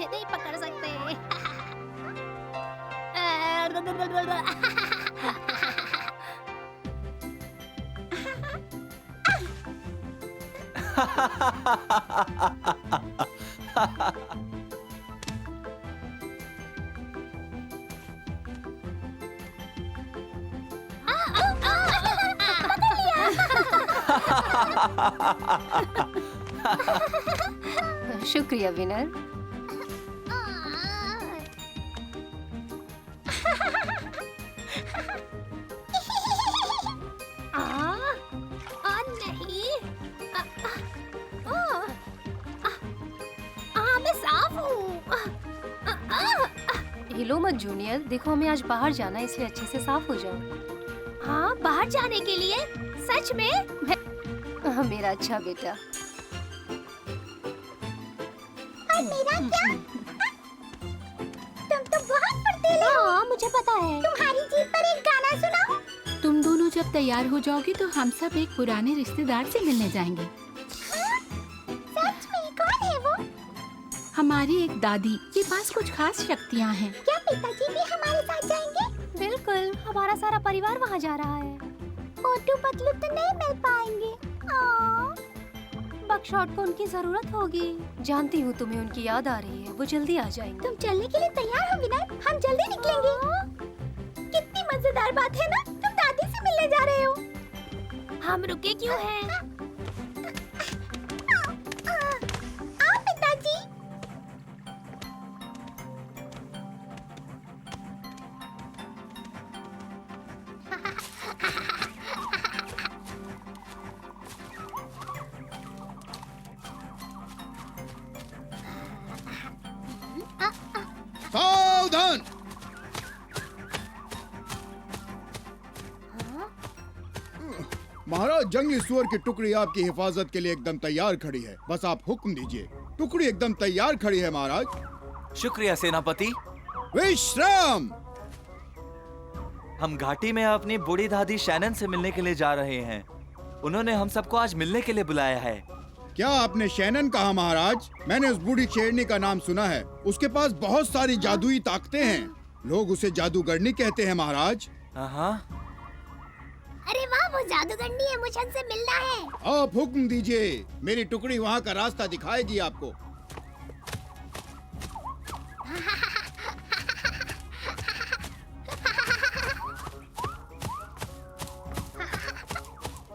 मुझे नहीं पकड़ सकते। शुक्रिया विनर। नहीं, मैं साफ हूँ। हिलो मत जूनियर, देखो हमें आज बाहर जाना है इसलिए अच्छे से साफ हो जाओ। हाँ, बाहर जाने के लिए? सच में? मेरा अच्छा बेटा। और मेरा क्या? तुम तो बहुत फुर्तीले हो। हाँ, मुझे पता है। तुम्हारी जीभ पर एक गाना सुनाओ। तुम दोनों जब तैयार हो जाओगी तो हम सब एक पुराने रिश्तेदार से मिलने जाएंगे। सच में? कौन है वो? हमारी एक दादी के पास कुछ खास शक्तियाँ हैं। क्या पिताजी भी हमारे साथ जाएंगे? बिल्कुल, हमारा सारा परिवार वहाँ जा रहा है। मोटू पतलू तो नहीं मिल पाएंगे। बकशॉट को उनकी जरूरत होगी। जानती हूँ तुम्हें उनकी याद आ रही है, वो जल्दी आ जाएंगे। तुम चलने के लिए तैयार हो विनर? हम जल्दी निकलेंगे। कितनी मजेदार बात है ना, तुम दादी से मिलने जा रहे हो। हम रुके क्यों हैं? आओ पिताजी। सावधान! महाराज, जंगली सुअर की टुकड़ी आपकी हिफाजत के लिए एकदम तैयार खड़ी है। बस आप हुक्म दीजिए। टुकड़ी एकदम तैयार खड़ी है महाराज। शुक्रिया सेनापति। विश्राम। हम घाटी में अपनी बूढ़ी दादी शैनन से मिलने के लिए जा रहे हैं। उन्होंने हम सबको आज मिलने के लिए बुलाया है। क्या आपने शैनन कहा महाराज? मैंने उस बूढ़ी शेरनी का नाम सुना है। उसके पास बहुत सारी जादुई ताकतें हैं। लोग उसे जादूगरनी कहते हैं महाराज। हाँ। अरे वाह, वो जादूगरनी है, मुझे उनसे मिलना है। आप हुक्म दीजिए। मेरी टुकड़ी वहाँ का रास्ता दिखाएगी आपको।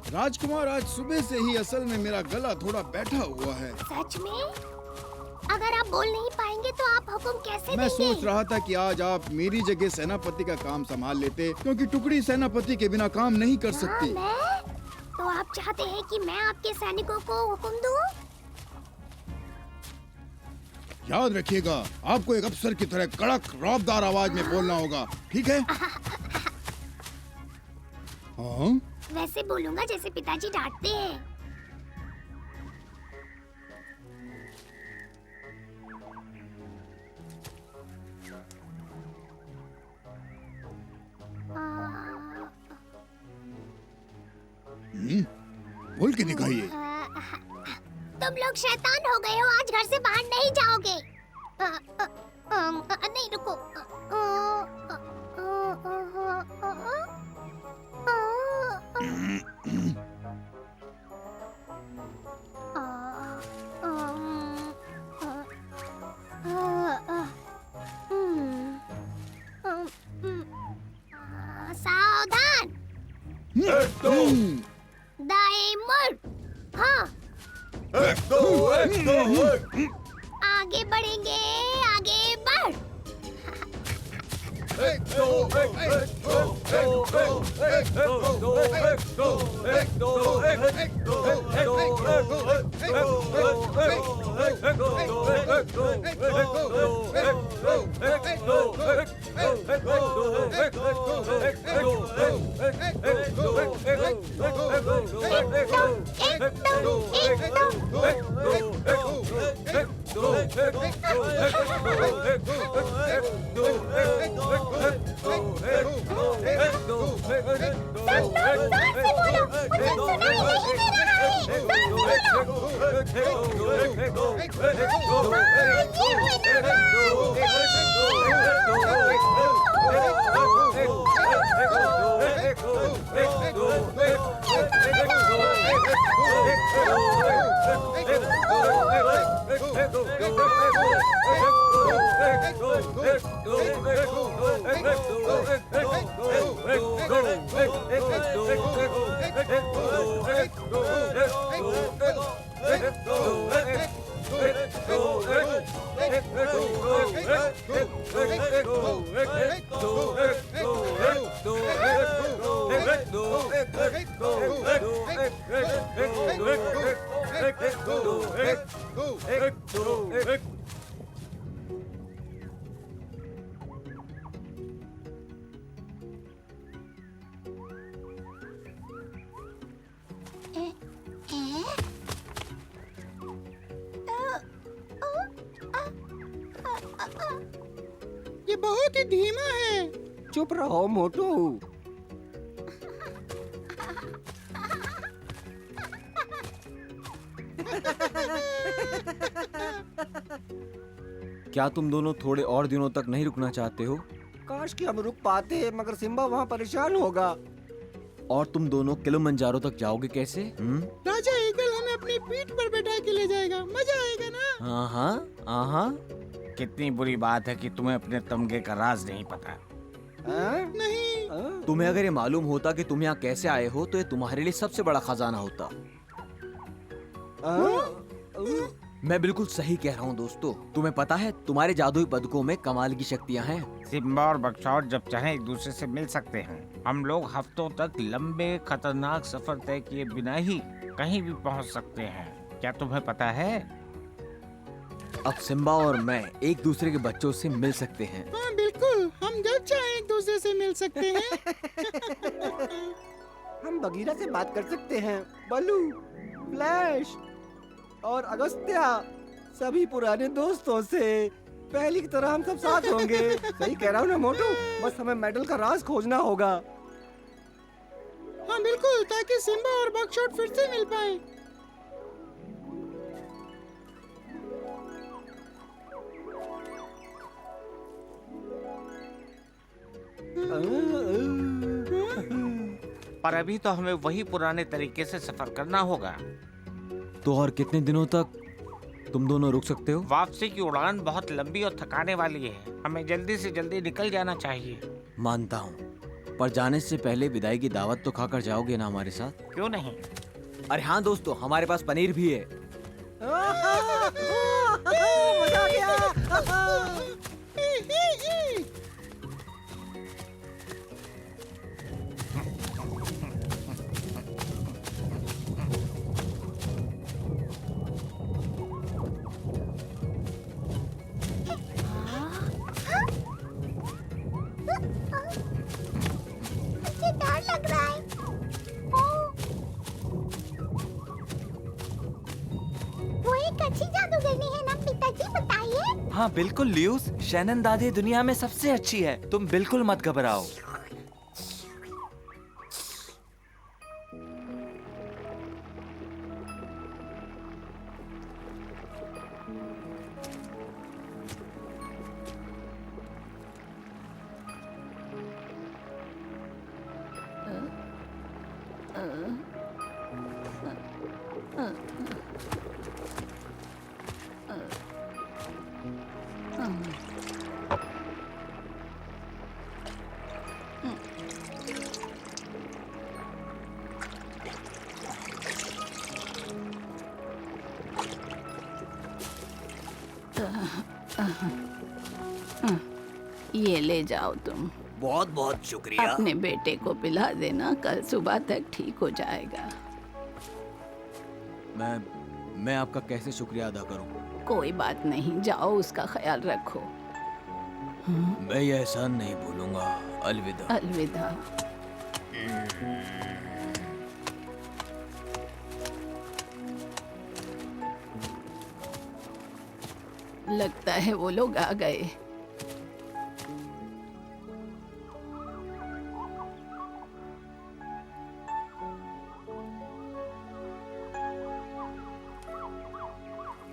राजकुमार, आज सुबह से ही असल में मेरा गला थोड़ा बैठा हुआ है। सच में? अगर आप बोल नहीं पाएंगे तो आप हुक्म कैसे मैं देंगे? सोच रहा था कि आज आप मेरी जगह सेनापति का काम संभाल लेते, क्योंकि टुकड़ी सेनापति के बिना काम नहीं कर सकती। मैं? तो आप चाहते हैं कि मैं आपके सैनिकों को हुक्म दूं? याद रखिएगा, आपको एक अफसर की तरह कड़क रौबदार आवाज में बोलना होगा, ठीक है? हाँ? वैसे बोलूंगा जैसे पिताजी डांटते हैं। बोल के दिखाइए। तुम लोग शैतान हो गए हो, आज घर से बाहर नहीं जाओगे। नहीं, रुको। सावधान! दाएं मुड़। हाँ, आगे बढ़ेंगे, आगे बढ़। ये बहुत ही धीमा है। चुप रहो मोटू। क्या तुम दोनों थोड़े और दिनों तक नहीं रुकना चाहते हो? काश कि हम रुक पाते, मगर सिम्बा वहाँ परेशान होगा। और तुम दोनों किलिमंजारो तक जाओगे कैसे? राजा ईगल हमें अपनी पीठ पर बैठा के ले जाएगा, मजा आएगा ना? हाँ हाँ हाँ। कितनी बुरी बात है कि तुम्हें अपने तमगे का राज नहीं पता। नहीं। तुम्हें अगर ये मालूम होता कि तुम यहाँ कैसे आए हो तो ये तुम्हारे लिए सबसे बड़ा खजाना होता। मैं बिल्कुल सही कह रहा हूँ दोस्तों। तुम्हें पता है तुम्हारे जादुई पदकों में कमाल की शक्तियाँ हैं। सिम्बा और बकशॉट जब चाहे एक दूसरे से मिल सकते हैं। हम लोग हफ्तों तक लंबे खतरनाक सफर तय किए बिना ही कहीं भी पहुँच सकते हैं। क्या तुम्हें पता है? अब सिम्बा और मैं एक दूसरे के बच्चों से मिल सकते हैं। हाँ बिल्कुल, हम जब चाहे एक दूसरे से मिल सकते हैं। हम बगीरा से बात कर सकते हैं। बलू, फ्लैश और अगस्त्या, सभी पुराने दोस्तों से पहले की तरह हम सब साथ होंगे। सही कह रहा हूँ ना मोटू? बस हमें मेडल का राज खोजना होगा। हाँ बिल्कुल, ताकि सिम्बा और बकशॉट फिर से मिल पाए। पर अभी तो हमें वही पुराने तरीके से सफर करना होगा। तो और कितने दिनों तक तुम दोनों रुक सकते हो? वापसी की उड़ान बहुत लंबी और थकाने वाली है। हमें जल्दी से जल्दी निकल जाना चाहिए। मानता हूँ, पर जाने से पहले विदाई की दावत तो खाकर जाओगे ना हमारे साथ? क्यों नहीं? अरे हाँ दोस्तों, हमारे पास पनीर भी है। मजा आ गया। मुझे डर लग रहा है। वो एक अच्छी जादूगरनी है ना पिताजी, बताइए। हाँ बिल्कुल ल्यूस, शैनन दादी दुनिया में सबसे अच्छी है। तुम बिल्कुल मत घबराओ। ये ले जाओ तुम। बहुत बहुत शुक्रिया। अपने बेटे को पिला देना, कल सुबह तक ठीक हो जाएगा। मैं आपका कैसे शुक्रिया अदा करूं? कोई बात नहीं, जाओ उसका ख्याल रखो। मैं ये एहसान नहीं भूलूंगा। अलविदा। अलविदा। लगता है वो लोग आ गए।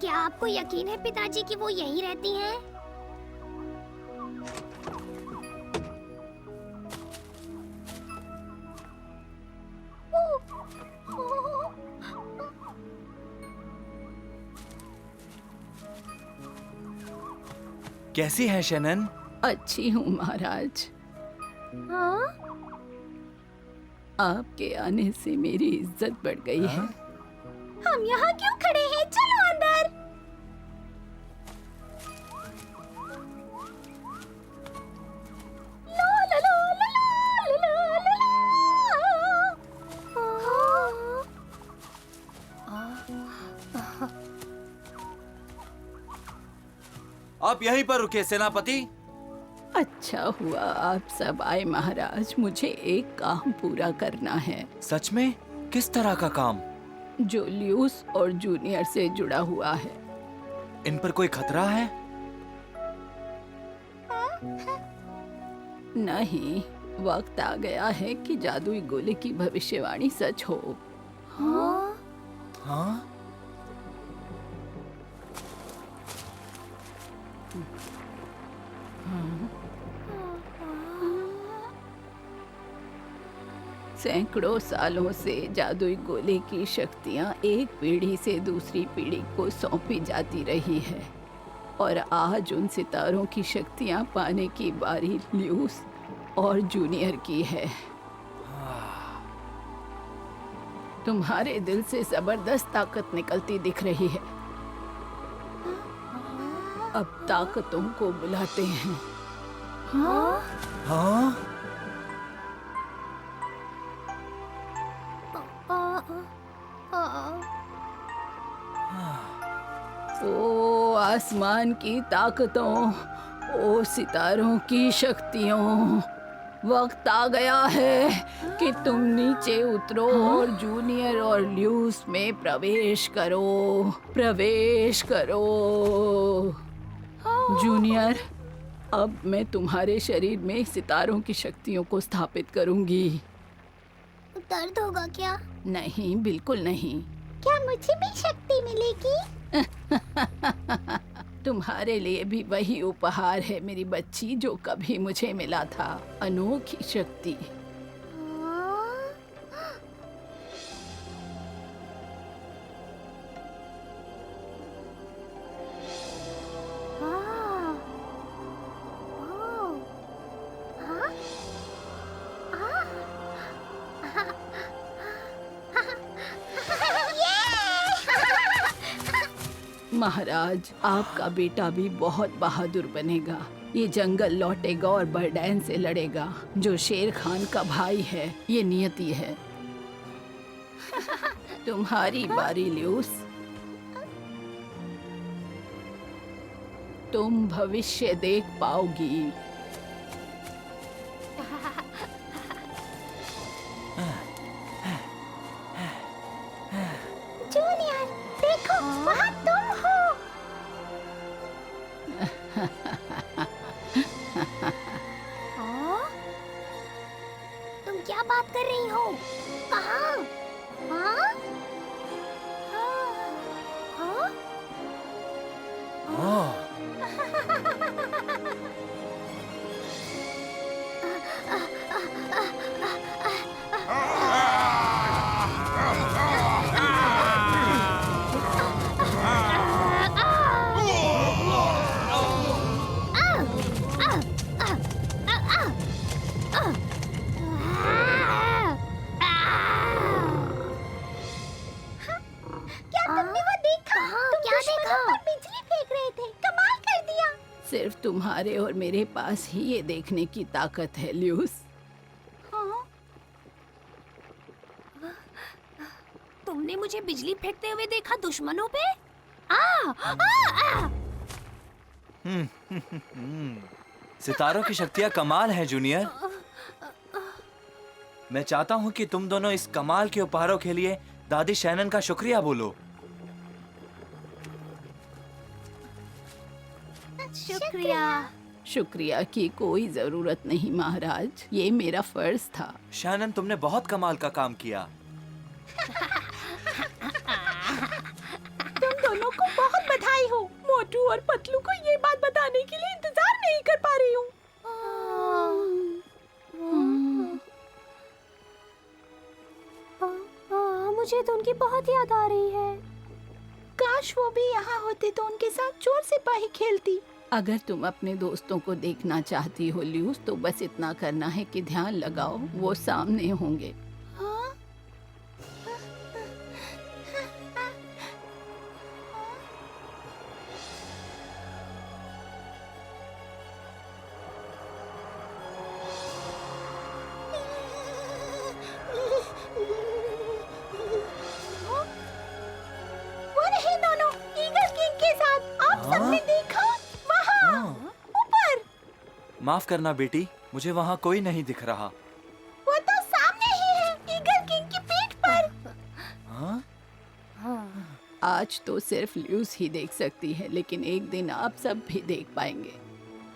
क्या आपको यकीन है पिताजी कि वो यहीं रहती हैं? कैसी है शैनन? अच्छी हूँ महाराज। हाँ? आपके आने से मेरी इज्जत बढ़ गई है। हम यहाँ क्यों खड़े हैं? चलो अंदर। ला ला ला ला ला ला ला ला। आप यहीं पर रुके सेनापति। अच्छा हुआ आप सब आए महाराज। मुझे एक काम पूरा करना है सच में? किस तरह का काम? जो ल्यूस और जूनियर से जुड़ा हुआ है। इन पर कोई खतरा है? नहीं, वक्त आ गया है कि जादुई गोले की भविष्यवाणी सच हो। हाँ? हाँ? सैकड़ों सालों से जादुई गोले की शक्तियां एक पीढ़ी से दूसरी पीढ़ी को सौंपी जाती रही है और आज उन सितारों की शक्तियां पाने की बारी ल्यूस और जूनियर की है। तुम्हारे दिल से जबरदस्त ताकत निकलती दिख रही है। अब ताकतों को बुलाते हैं। हाँ? हाँ? ओ आसमान की ताकतों, ओ सितारों की शक्तियों, वक्त आ गया है कि तुम नीचे उतरो और जूनियर और ल्यूस में प्रवेश करो। प्रवेश करो। जूनियर, अब मैं तुम्हारे शरीर में सितारों की शक्तियों को स्थापित करूंगी। दर्द होगा क्या? नहीं, बिल्कुल नहीं। क्या मुझे भी शक्ति मिलेगी? तुम्हारे लिए भी वही उपहार है मेरी बच्ची जो कभी मुझे मिला था, अनोखी शक्ति। महाराज, आपका बेटा भी बहुत बहादुर बनेगा। ये जंगल लौटेगा और बर्डैन से लड़ेगा, जो शेर खान का भाई है। ये नियति है। तुम्हारी बारी ल्यूस। तुम भविष्य देख पाओगी। जूनियर, देखो, वहाँ तुम हो। हाँ? तुम क्या बात कर रही हो? कहाँ? हाँ? हाँ? हाँ? क्या तुमने वो देखा? तुम क्या दुश्मनों देखा? पर बिजली फेंक रहे थे। कमाल कर दिया। सिर्फ तुम्हारे और मेरे पास ही ये देखने की ताकत है ल्यूस। तुमने मुझे बिजली फेंकते हुए देखा दुश्मनों पे? सितारों की शक्तियाँ कमाल है जूनियर। मैं चाहता हूँ कि तुम दोनों इस कमाल के उपहारों के लिए दादी शैनन का शुक्रिया बोलो। शुक्रिया। शुक्रिया की कोई जरूरत नहीं महाराज, ये मेरा फर्ज था। शैनन, तुमने बहुत कमाल का काम किया। तुम दोनों को बहुत और पतलू को ये बात बताने के लिए इंतजार नहीं कर पा रही हूँ। मुझे तो उनकी बहुत याद आ रही है। काश वो भी यहाँ होते तो उनके साथ चोर सिपाही खेलती। अगर तुम अपने दोस्तों को देखना चाहती हो ल्यूस, तो बस इतना करना है कि ध्यान लगाओ, वो सामने होंगे। हाँ? वो रहे दोनों ईगल किंग के साथ। आप सबने देखा? वहाँ ऊपर। माफ करना बेटी, मुझे वहाँ कोई नहीं दिख रहा। वो तो सामने ही है, ईगल किंग की पीठ पर। हाँ? आज तो सिर्फ ल्यूस ही देख सकती है, लेकिन एक दिन आप सब भी देख पाएंगे।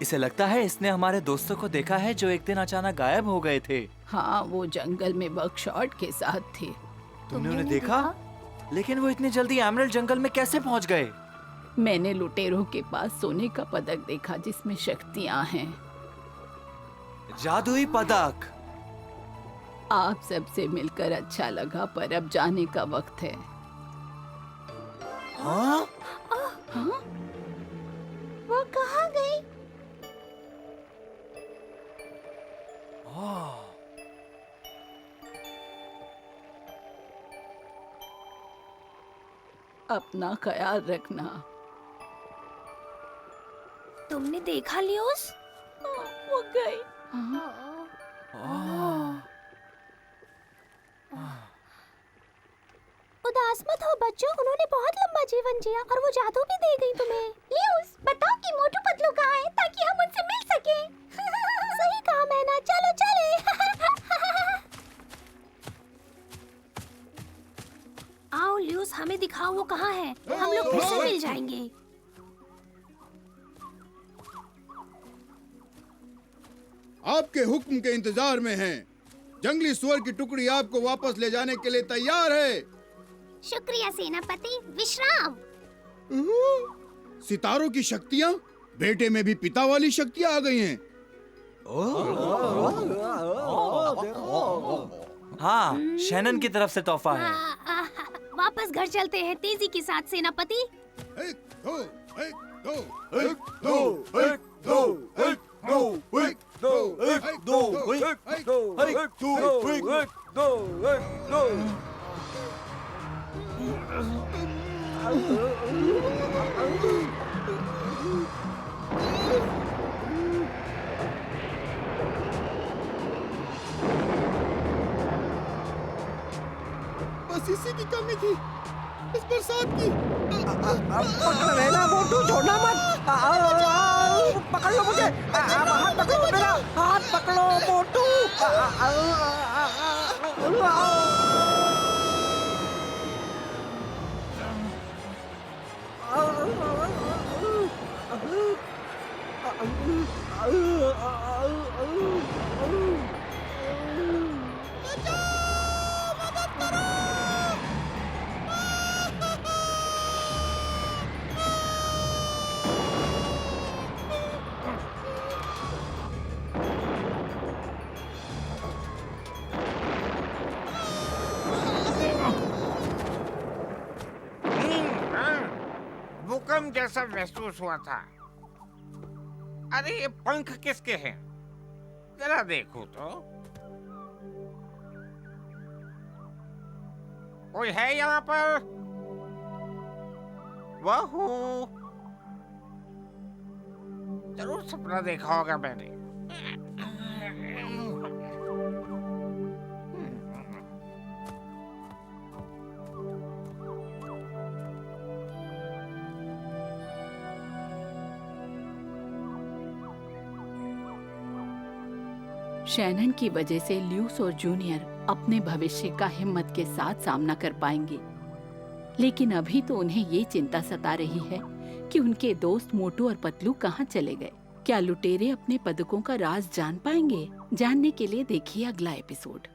इसे लगता है इसने हमारे दोस्तों को देखा है जो एक दिन अचानक गायब हो गए थे। हाँ, वो जंगल में बकशॉट के साथ थे। तुमने उन्हें देखा? लेकिन वो इतनी जल्दी एमरल्ड जंगल में कैसे पहुँच गए? मैंने लुटेरों के पास सोने का पदक देखा जिसमें शक्तियाँ हैं। जादुई पदक। आप सबसे मिलकर अच्छा लगा, पर अब जाने का वक्त है। हाँ? हाँ? वो कहाँ गई? ओह, अपना ख्याल रखना। तुमने देखा ल्यूस? वो गई। उदास मत हो बच्चों, उन्होंने बहुत लंबा जीवन जिया और वो जादू भी दे गई तुम्हें। ल्यूस, बताओ कि मोटू पतलू कहाँ है ताकि हम उनसे मिल सके। सही कहा मैना, चलो चले। आओ ल्यूस, हमें दिखाओ वो कहाँ है, हम लोग फिर से मिल जाएंगे। आपके हुक्म के इंतजार में हैं। जंगली सुअर की टुकड़ी आपको वापस ले जाने के लिए तैयार है। शुक्रिया सेनापति। विश्राम। सितारों की शक्तियाँ? बेटे में भी पिता वाली शक्तियाँ आ गई हैं। हाँ, शैनन की तरफ से तोहफा है। वापस घर चलते हैं तेजी के साथ सेनापति। एक, दो, एक, दो, एक, दो, एक, दो, एक, दो, एक, दो, एक, दो, एक, दो, एक, दो, एक, दो। बस इसी की कमी थी, इस बरसात की। रहना मोटू, छोड़ना मत। पकड़ लो मुझे, हाथ पकड़ो मेरा, हाथ पकड़ो मोटू। भूकंप जैसा महसूस हुआ था। अरे ये पंख किसके हैं? जरा देखो तो। कोई है यहाँ पर? वहू, जरूर सपना देखा होगा मैंने। शैनन की वजह से ल्यूस और जूनियर अपने भविष्य का हिम्मत के साथ सामना कर पाएंगे, लेकिन अभी तो उन्हें ये चिंता सता रही है कि उनके दोस्त मोटू और पतलू कहाँ चले गए। क्या लुटेरे अपने पदकों का राज जान पाएंगे? जानने के लिए देखिए अगला एपिसोड।